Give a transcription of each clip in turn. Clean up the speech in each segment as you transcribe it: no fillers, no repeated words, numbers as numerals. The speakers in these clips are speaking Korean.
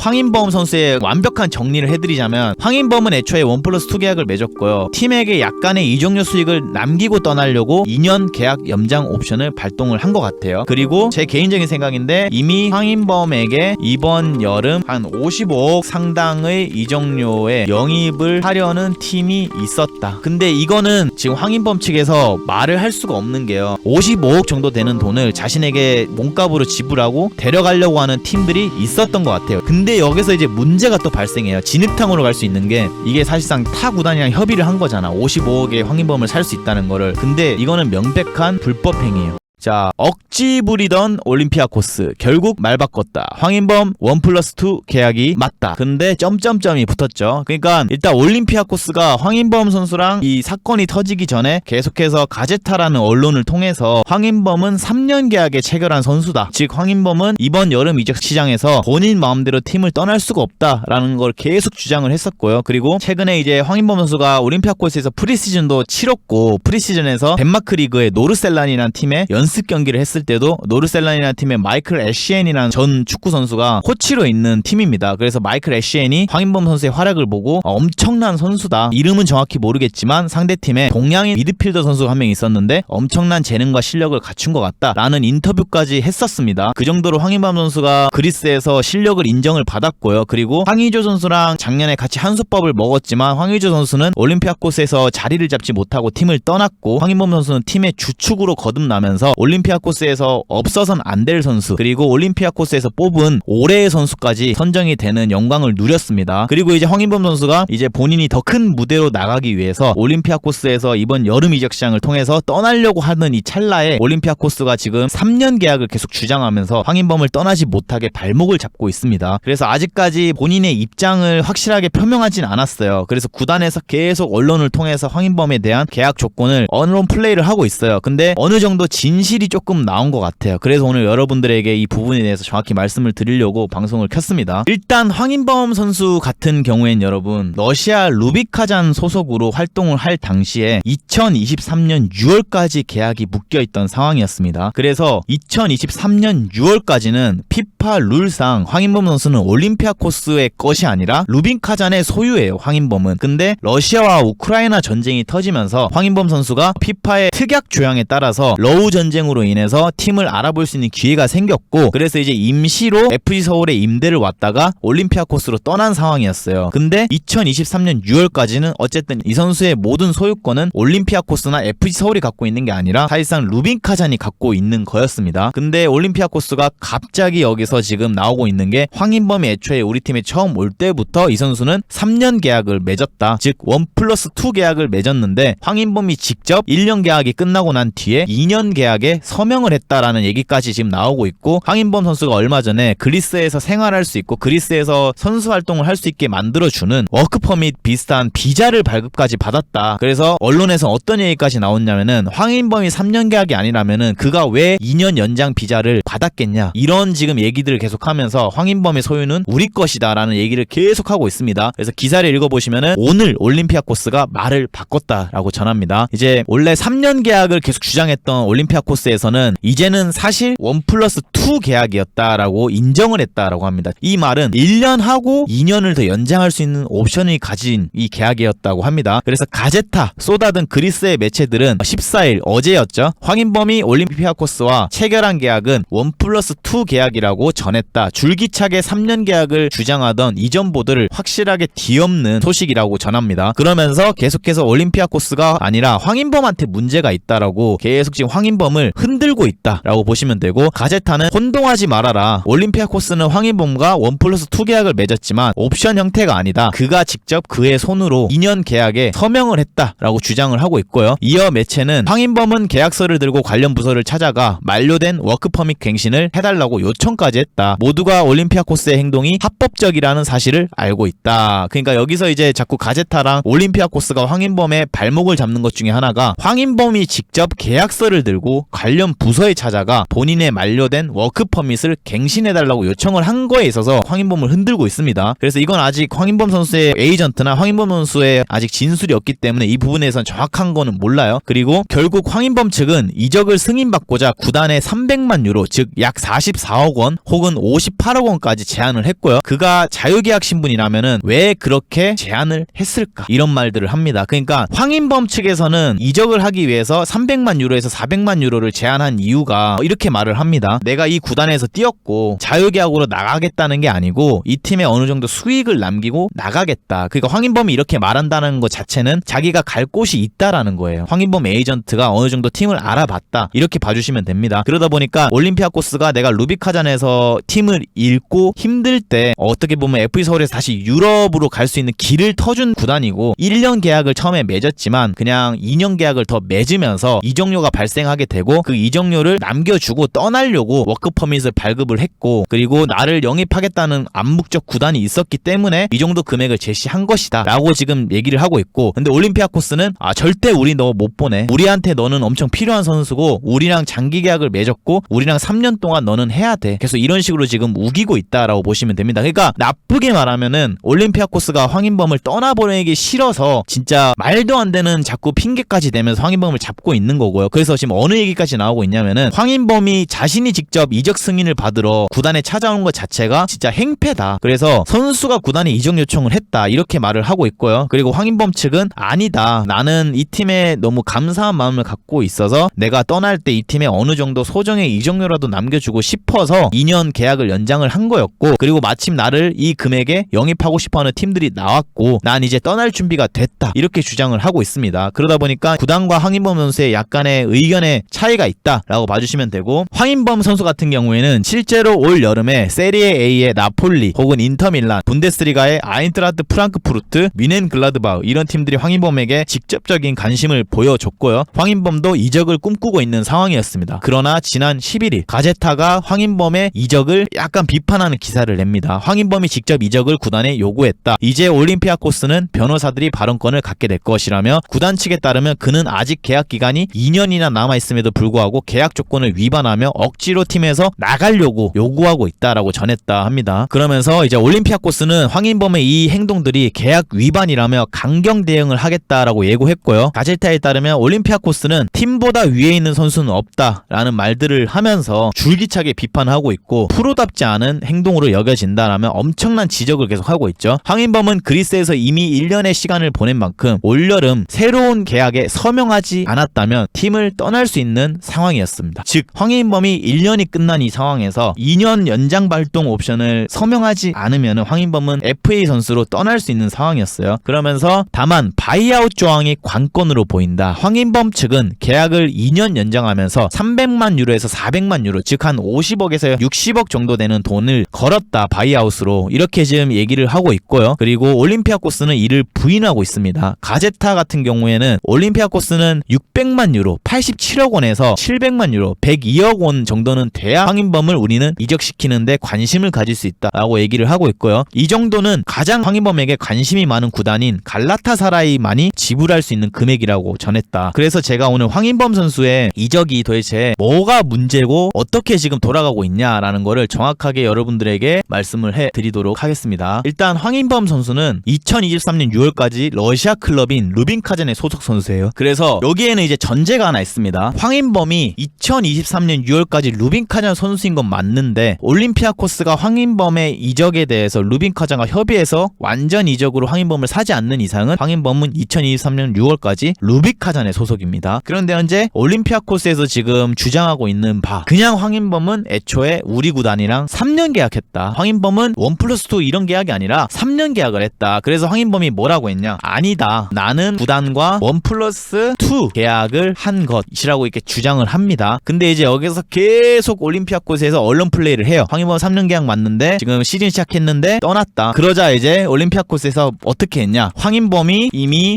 황인범 선수의 완벽한 정리를 해드리자면, 황인범은 애초에 1+2 계약을 맺었고요. 팀에게 약간의 이적료 수익을 남기고 떠나려고 2년 계약 연장 옵션을 발동을 한 것 같아요. 그리고 제 개인적인 생각인데, 이미 황인범에게 이번 여름 한 55억 상당의 이적료에 영입을 하려는 팀이 있었다. 근데 이거는 지금 황인범 측에서 말을 할 수가 없는 게요, 55억 정도 되는 돈을 자신에게 몸값으로 지불하고 데려가려고 하는 팀들이 있었던 것 같아요. 근데 여기서 이제 문제가 또 발생해요. 진흙탕으로 갈 수 있는 게, 이게 사실상 타 구단이랑 협의를 한 거잖아, 55억에 황인범을 살 수 있다는 거를. 근데 이거는 명백한 불법 행위예요. 자, 억지 부리던 올림피아코스 결국 말 바꿨다. 황인범 1+2 계약이 맞다. 근데 점점점이 붙었죠. 그러니까 일단 올림피아코스가 황인범 선수랑 이 사건이 터지기 전에 계속해서 가제타라는 언론을 통해서 황인범은 3년 계약에 체결한 선수다, 즉 황인범은 이번 여름 이적 시장에서 본인 마음대로 팀을 떠날 수가 없다라는 걸 계속 주장을 했었고요. 그리고 최근에 이제 황인범 선수가 올림피아코스에서 프리시즌도 치렀고, 프리시즌에서 덴마크 리그의 노르셀란이라는 팀에 연습 경기를 했을 때도 노르셀란이라는 팀의 마이클 애쉬엔이라는 전 축구 선수가 코치로 있는 팀입니다. 그래서 마이클 애쉬엔이 황인범 선수의 활약을 보고 엄청난 선수다, 이름은 정확히 모르겠지만 상대팀에 동양인 미드필더 선수가 한 명 있었는데 엄청난 재능과 실력을 갖춘 것 같다 라는 인터뷰까지 했었습니다. 그 정도로 황인범 선수가 그리스에서 실력을 인정을 받았고요. 그리고 황의조 선수랑 작년에 같이 한솥밥을 먹었지만, 황의조 선수는 올림피아코스에서 자리를 잡지 못하고 팀을 떠났고, 황인범 선수는 팀의 주축으로 거듭나면서 올림피아코스에서 없어선 안 될 선수, 그리고 올림피아코스에서 뽑은 올해의 선수까지 선정이 되는 영광을 누렸습니다. 그리고 이제 황인범 선수가 이제 본인이 더 큰 무대로 나가기 위해서 올림피아코스에서 이번 여름 이적 시장을 통해서 떠나려고 하는 이 찰나에, 올림피아코스가 지금 3년 계약을 계속 주장하면서 황인범을 떠나지 못하게 발목을 잡고 있습니다. 그래서 아직까지 본인의 입장을 확실하게 표명하진 않았어요. 그래서 구단에서 계속 언론을 통해서 황인범에 대한 계약 조건을 언론 플레이를 하고 있어요. 근데 어느 정도 진실이 조금 나온 것 같아요. 그래서 오늘 여러분들에게 이 부분에 대해서 정확히 말씀을 드리려고 방송을 켰습니다. 일단 황인범 선수 같은 경우엔 여러분, 러시아 루비카잔 소속으로 활동을 할 당시에 2023년 6월까지 계약이 묶여있던 상황이었습니다. 그래서 2023년 6월까지는 피파 룰상 황인범 선수는 올림피아코스의 것이 아니라 루비카잔의 소유예요, 황인범은. 근데 러시아와 우크라이나 전쟁이 터지면서 황인범 선수가 피파의 특약 조항에 따라서 러우 전쟁으로 인해서 팀을 알아볼 수 있는 기회가 생겼고, 그래서 이제 임시로 FC 서울에 임대를 왔다가 올림피아코스로 떠난 상황이었어요. 근데 2023년 6월까지는 어쨌든 이 선수의 모든 소유권은 올림피아코스나 FC 서울이 갖고 있는 게 아니라 사실상 루빈카잔이 갖고 있는 거였습니다. 근데 올림피아코스가 갑자기 여기서 지금 나오고 있는 게, 황인범이 애초에 우리 팀에 처음 올 때부터 이 선수는 3년 계약을 맺었다, 즉 1+2 계약을 맺었는데, 황인범이 직접 1년 계약이 끝나고 난 뒤에 2년 계약에 서명을 했다라는 얘기까지 지금 나오고 있고, 황인범 선수가 얼마 전에 그리스에서 생활할 수 있고 그리스에서 선수 활동을 할 수 있게 만들어주는 워크퍼밋 비슷한 비자를 발급까지 받았다. 그래서 언론에서 어떤 얘기까지 나왔냐면은, 황인범이 3년 계약이 아니라면은 그가 왜 2년 연장 비자를 받았겠냐, 이런 지금 얘기들을 계속하면서 황인범의 소유는 우리 것이다 라는 얘기를 계속하고 있습니다. 그래서 기사를 읽어보시면은 오늘 올림피아코스가 말을 바꿨다라고 전합니다. 이제 원래 3년 계약을 계속 주장했던 올림피아코스에서는 이제는 사실 1+2 계약이었다라고 인정을 했다라고 합니다. 이 말은 1년 하고 2년을 더 연장할 수 있는 옵션이 가진 이 계약이었다고 합니다. 그래서 가제타, 쏘다 등 그리스의 매체들은 14일 어제였죠, 황인범이 올림피아코스와 체결한 계약은 1+2 계약이라고 전했다. 줄기차게 3년 계약을 주장하던 이전 보도를 확실하게 뒤엎는 소식이라고 전합니다. 그러면서 계속해서 올림피아코스가 아니라 황인범한테 문제가 있다라고 계속 지금 황인범을 흔들고 있다라고 보시면 되고, 가제타는 혼동하지 말아라, 올림피아코스는 황인범과 1+2 계약을 맺었지만 옵션 형태가 아니다, 그가 직접 그의 손으로 2년 계약에 서명을 했다라고 주장을 하고 있고요. 이어 매체는 황인범은 계약서를 들고 관련 부서를 찾아가 만료된 워크퍼밋 갱신을 해달라고 요청까지 했다, 모두가 올림피아코스의 행동이 합법적이라는 사실을 알고 있다. 그러니까 여기서 이제 자꾸 가제타랑 올림피아코스가 황인범의 발목을 잡는 것 중에 하나가, 황인범이 직접 계약서를 들고 관련 부서에 찾아가 본인의 만료된 워크 퍼밋을 갱신해달라고 요청을 한 거에 있어서 황인범을 흔들고 있습니다. 그래서 이건 아직 황인범 선수의 에이전트나 황인범 선수의 아직 진술이 없기 때문에 이 부분에선 정확한 거는 몰라요. 그리고 결국 황인범 측은 이적을 승인받고자 구단에 300만 유로 즉 약 44억 원 혹은 58억 원까지 제안을 했고요. 그가 자유계약 신분이라면은 왜 그렇게 제안을 했을까? 이런 말들을 합니다. 그러니까 황인범 측에서는 이적을 하기 위해서 300만 유로에서 400만 유로를 제안한 이유가 이렇게 말을 합니다. 내가 이 구단에서 뛰었고 자유계약으로 나가겠다는 게 아니고 이 팀에 어느 정도 수익을 남기고 나가겠다. 그러니까 황인범이 이렇게 말한다는 것 자체는 자기가 갈 곳이 있다라는 거예요. 황인범 에이전트가 어느 정도 팀을 알아봤다. 이렇게 봐주시면 됩니다. 그러다 보니까 올림피아코스가 내가 루비카잔에서 팀을 잃고 힘들 때 어떻게 보면 FE 서울에서 다시 유럽으로 갈 수 있는 길을 터준 구단이고 1년 계약을 처음에 맺었지만 그냥 2년 계약을 더 맺으면서 이적료가 발생하게 되고 그 이적료를 남겨주고 떠나려고 워크 퍼밋을 발급을 했고 그리고 나를 영입하겠다는 암묵적 구단이 있었기 때문에 이 정도 금액을 제시한 것이다 라고 지금 얘기를 하고 있고 근데 올림피아코스는 절대 우리 너 못 보내. 우리한테 너는 엄청 필요한 선수고 우리랑 장기 계약을 맺었고 우리랑 3년 동안 너는 해야 돼. 계속 이런 식으로 지금 우기고 있다라고 보시면 됩니다. 그러니까 나쁘게 말하면은 올림피아코스가 황인범을 떠나보내기 싫어서 진짜 말도 안 되는 자꾸 핑계까지 대면서 황인범을 잡고 있는 거고요. 그래서 지금 어느 얘기까지 나오고 있냐면은 황인범이 자신이 직접 이적 승인을 받으러 구단에 찾아오는 것 자체가 진짜 행패다. 그래서 선수가 구단에 이적 요청을 했다. 이렇게 말을 하고 있고요. 그리고 황인범 측은 아니다. 나는 이 팀에 너무 감사한 마음을 갖고 있어서 내가 떠날 때 이 팀에 어느 정도 소정의 이적료라도 남겨주고 싶어서 2년 계약을 연장을 한 거였고 그리고 마침 나를 이 금액에 영입하고 싶어하는 팀들이 나왔고 난 이제 떠날 준비가 됐다. 이렇게 주장을 하고 있습니다. 그러다 보니까 구단과 황인범 선수의 약간의 의견의 차이가 있다라고 봐주시면 되고 황인범 선수 같은 경우에는 실제로 올 여름에 세리에 A의 나폴리 혹은 인터밀란, 분데스리가의 아인트라트 프랑크푸르트, 뮌헨 글라드바흐 이런 팀들이 황인범에게 직접적인 관심을 보여줬고요. 황인범도 이적을 꿈꾸고 있는 상황이었습니다. 그러나 지난 11일 가제타가 황인범의 이적을 약간 비판하는 기사를 냅니다. 황인범이 직접 이적을 구단에 요구했다. 이제 올림피아코스는 변호사들이 발언권을 갖게 될 것이라며 구단 측에 따르면 그는 아직 계약 기간이 2년이나 남아있음에도 불구하고 계약 조건을 위반하며 억지로 팀에서 나가려고 요구하고 있다라고 전했다 합니다. 그러면서 이제 올림피아코스는 황인범의 이 행동들이 계약 위반이라며 강경 대응을 하겠다라고 예고했고요. 가제타에 따르면 올림피아코스는 팀보다 위에 있는 선수는 없다라는 말들을 하면서 줄기차게 비판하고 있고 프로답지 않은 행동으로 여겨진다라며 엄청난 지적을 계속하고 있죠. 황인범은 그리스에서 이미 1년의 시간을 보낸 만큼 올여름 새로운 계약에 서명하지 않았다면 팀을 떠날 수 있는 상황이었습니다. 즉 황인범이 1년이 끝난 이 상황에서 2년 연장 발동 옵션을 서명하지 않으면 황인범은 FA 선수로 떠날 수 있는 상황이었어요. 그러면서 다만 바이아웃 조항이 관건으로 보인다. 황인범 측은 계약을 2년 연장하면서 300만 유로에서 400만 유로 즉 한 50억에서 60억 정도 되는 돈을 걸었다. 바이아웃으로 이렇게 지금 얘기를 하고 있고요. 그리고 올림피아코스는 이를 부인하고 있습니다. 가제타 같은 경우에는 올림피아코스는 600만 유로 87억 원에서 700만 유로 102억 원 정도는 돼야 황인범을 우리는 이적시키는데 관심을 가질 수 있다라고 얘기를 하고 있고요. 이 정도는 가장 황인범에게 관심이 많은 구단인 갈라타사라이만이 지불할 수 있는 금액이라고 전했다. 그래서 제가 오늘 황인범 선수의 이적이 도대체 뭐가 문제고 어떻게 지금 돌아가고 있냐라는 거를 정확하게 여러분들에게 말씀을 해드리도록 하겠습니다. 일단 황인범 선수는 2023년 6월까지 러시아 클럽인 루빈카잔의 소속 선수예요. 그래서 여기에는 이제 전제가 하나 있습니다. 황인범이 2023년 6월까지 루빈카잔 선수인 건 맞는데 올림피아코스가 황인범의 이적에 대해서 루빈카잔과 협의해서 완전 이적으로 황인범을 사지 않는 이상은 황인범은 2023년 6월까지 루빈카잔의 소속입니다. 그런데 현재 올림피아코스에서 지금 주장하고 있는 바 그냥 황인범은 애초에 우리 구단이랑 3년 계약했다. 황인범은 1+2 이런 계약이 아니라 3년 계약을 했다. 그래서 황인범이 뭐라고 했냐? 아니다. 나는 구단과 1+2 계약을 한 것이라고 이렇게 주장을 합니다. 근데 이제 여기서 계속 올림피아코스에서 언론 플레이를 해요. 황인범 3년 계약 맞는데 지금 시즌 시작했는데 떠났다. 그러자 이제 올림피아코스에서 어떻게 했냐? 황인범이 이미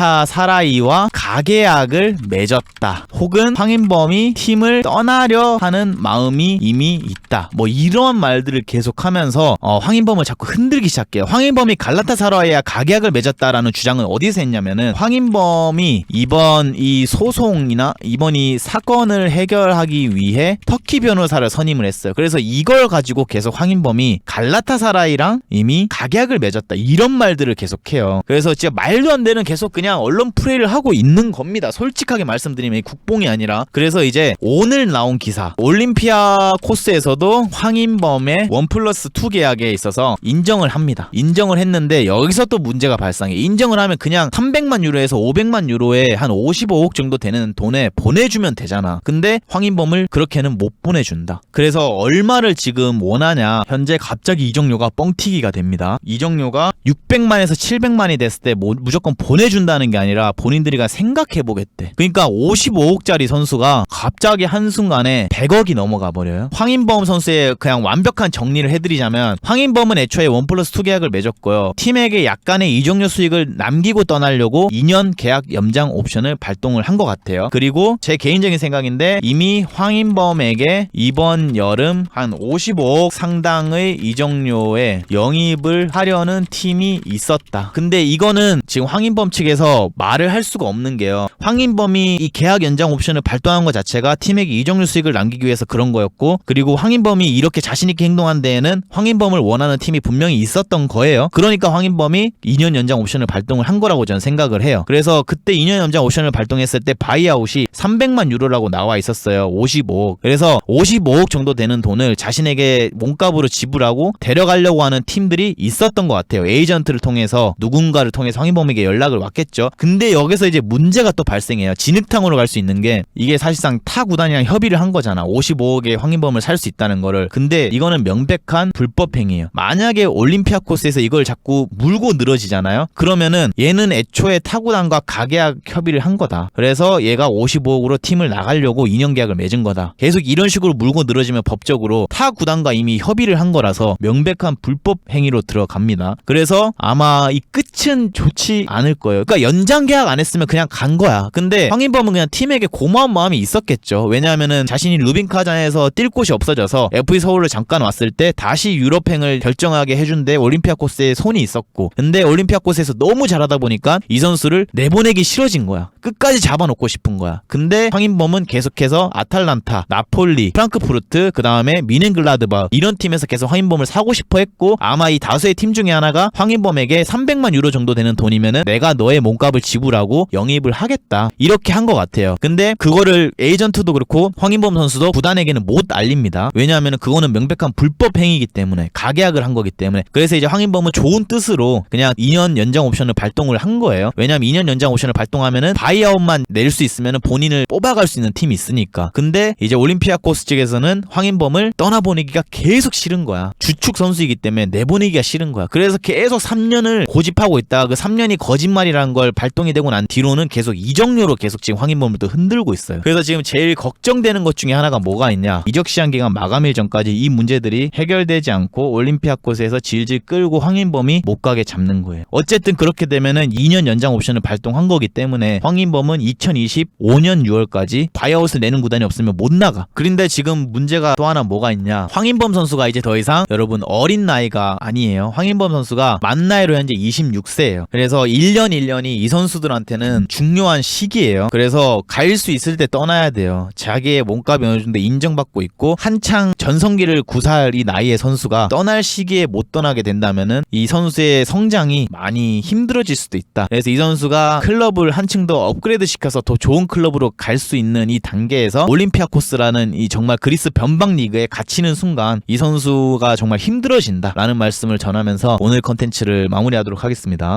갈라타사라이와 가계약을 맺었다. 혹은 황인범이 팀을 떠나려 하는 마음이 이미 있다. 뭐 이런 말들을 계속하면서 황인범을 자꾸 흔들기 시작해요. 황인범이 갈라타사라이와 가계약을 맺었다라는 주장은 어디서 했냐면은 황인범이 이번 이 소송이나 이번 황인범이 사건을 해결하기 위해 터키 변호사를 선임을 했어요. 그래서 이걸 가지고 계속 황인범이 갈라타사라이랑 이미 가계약을 맺었다 이런 말들을 계속해요. 그래서 진짜 말도 안 되는 계속 그냥 언론 플레이를 하고 있는 겁니다. 솔직하게 말씀드리면 국뽕이 아니라. 그래서 이제 오늘 나온 기사, 올림피아코스에서도 황인범의 1+2 계약에 있어서 인정을 합니다. 인정을 했는데 여기서 또 문제가 발생해. 인정을 하면 그냥 300만 유로에서 500만 유로에 한 55억 정도 되는 돈에 보내주면 되잖아. 근데 황인범을 그렇게는 못 보내준다. 그래서 얼마를 지금 원하냐. 현재 갑자기 이적료가 뻥튀기가 됩니다. 이적료가 600만에서 700만이 됐을 때 무조건 보내준다는 게 아니라 본인들이 생각해보겠대. 그러니까 55억짜리 선수가 갑자기 한순간에 100억이 넘어가 버려요. 황인범 선수의 그냥 완벽한 정리를 해드리자면 황인범은 애초에 1+2 계약을 맺었고요. 팀에게 약간의 이적료 수익을 남기고 떠나려고 2년 계약 연장 옵션을 발동을 한 것 같아요. 그리고 제 개인적인 생각인데 이미 황인범에게 이번 여름 한 55억 상당의 이적료에 영입을 하려는 팀이 있었다. 근데 이거는 지금 황인범 측에서 말을 할 수가 없는 게요. 황인범이 이 계약 연장 옵션을 발동한 것 자체가 팀에게 이적료 수익을 남기기 위해서 그런 거였고, 그리고 황인범이 이렇게 자신있게 행동한 데에는 황인범을 원하는 팀이 분명히 있었던 거예요. 그러니까 황인범이 2년 연장 옵션을 발동을 한 거라고 저는 생각을 해요. 그래서 그때 2년 연장 옵션을 발동했을 때 바이아웃이 300만 유로라고 나와 있었어요. 55억. 그래서 55억 정도 되는 돈을 자신에게 몸값으로 지불하고 데려가려고 하는 팀들이 있었던 것 같아요. 에이전트를 통해서 누군가를 통해서 황인범에게 연락을 왔겠죠. 근데 여기서 이제 문제가 또 발생해요. 진흙탕으로 갈 수 있는 게 이게 사실상 타 구단이랑 협의를 한 거잖아. 55억에 황인범을 살 수 있다는 거를. 근데 이거는 명백한 불법 행위예요. 만약에 올림피아코스에서 이걸 자꾸 물고 늘어지잖아요. 그러면은 얘는 애초에 타 구단과 가계약 협의를 한 거다. 그래서 얘가 55억으로 팀을 나가려고 2년 계약을 맺은 거다. 계속 이런 식으로 물고 늘어지면 법적으로 타 구단과 이미 협의를 한 거라서 명백한 불법 행위로 들어갑니다. 그래서 아마 이 끝은 좋지 않을 거예요. 그러니까 연장 계약 안 했으면 그냥 간 거야. 근데 황인범은 그냥 팀에게 고마운 마음이 있었겠죠. 왜냐하면은 자신이 루빈카잔에서 뛸 곳이 없어져서 FA 서울을 잠깐 왔을 때 다시 유럽행을 결정하게 해준 데 올림피아코스에 손이 있었고, 근데 올림피아코스에서 너무 잘하다 보니까 이 선수를 내보내기 싫어진 거야. 끝까지 잡아놓고 싶은 거야. 근데 황인범은 계속해서 아탈란타, 나폴리, 프랑크푸르트, 그 다음에 미넨글라드바 이런 팀에서 계속 황인범을 사고 싶어 했고, 아마 이 다수의 팀 중에 하나가 황인범에게 300만 유로 정도 되는 돈이면은 내가 너의 몸값을 지불하고 영입을 하겠다 이렇게 한 것 같아요. 근데 그거를 에이전트도 그렇고 황인범 선수도 구단에게는 못 알립니다. 왜냐하면 그거는 명백한 불법 행위이기 때문에, 가계약을 한 거기 때문에. 그래서 이제 황인범은 좋은 뜻으로 그냥 2년 연장 옵션을 발동을 한 거예요. 왜냐하면 2년 연장 옵션을 발동하면은 바이아웃만 낼 수 있으면은 본인을 뽑아갈 수 있는 팀이 있으니까. 근데 이제 올림피아코스 측에서는 황인범을 떠나보내기가 계속 싫은 거야. 주축 선수이기 때문에 내보내기가 싫은 거야. 그래서 계속 3년을 고집하고 있다가 그 3년이 거짓말이라는 걸 발동이 되고 난 뒤로는 계속 이적료로 계속 지금 황인범을 또 흔들고 있어요. 그래서 지금 제일 걱정되는 것 중에 하나가 뭐가 있냐. 이적 시한 기간 마감일 전까지 이 문제들이 해결되지 않고 올림피아코스에서 질질 끌고 황인범이 못 가게 잡는 거예요. 어쨌든 그렇게 되면은 2년 연장 옵션을 발동한 거기 때문에 황인범은 2025년 6월까지 바이아웃을 내는 구단이 없으면 못 나가. 그런데 지금 문제가 또 하나 뭐가 있냐. 황인범 선수가 이제 더 이상 여러분 어린 나이가 아니에요. 황인범 선수가 만 나이로 현재 26세예요. 그래서 1년 1년이 이 선수들한테는 중요한 시기예요. 그래서 갈 수 있을 때 떠나야 돼요. 자기의 몸값이 어느 정도 인정받고 있고 한창 전성기를 구사할 이 나이의 선수가 떠날 시기에 못 떠나게 된다면은 이 선수의 성장이 많이 힘들어질 수도 있다. 그래서 이 선수가 클럽을 한층 더 업그레이드 시켜서 더 좋은 클럽으로 갈 수 있는 이 단계에서 올림피아코스라는 이 정말 그리스 변방 리그에 갇히는 순간 이 선수가 정말 힘들어진다라는 말씀을 전하면서 오늘 컨텐츠를 마무리하도록 하겠습니다.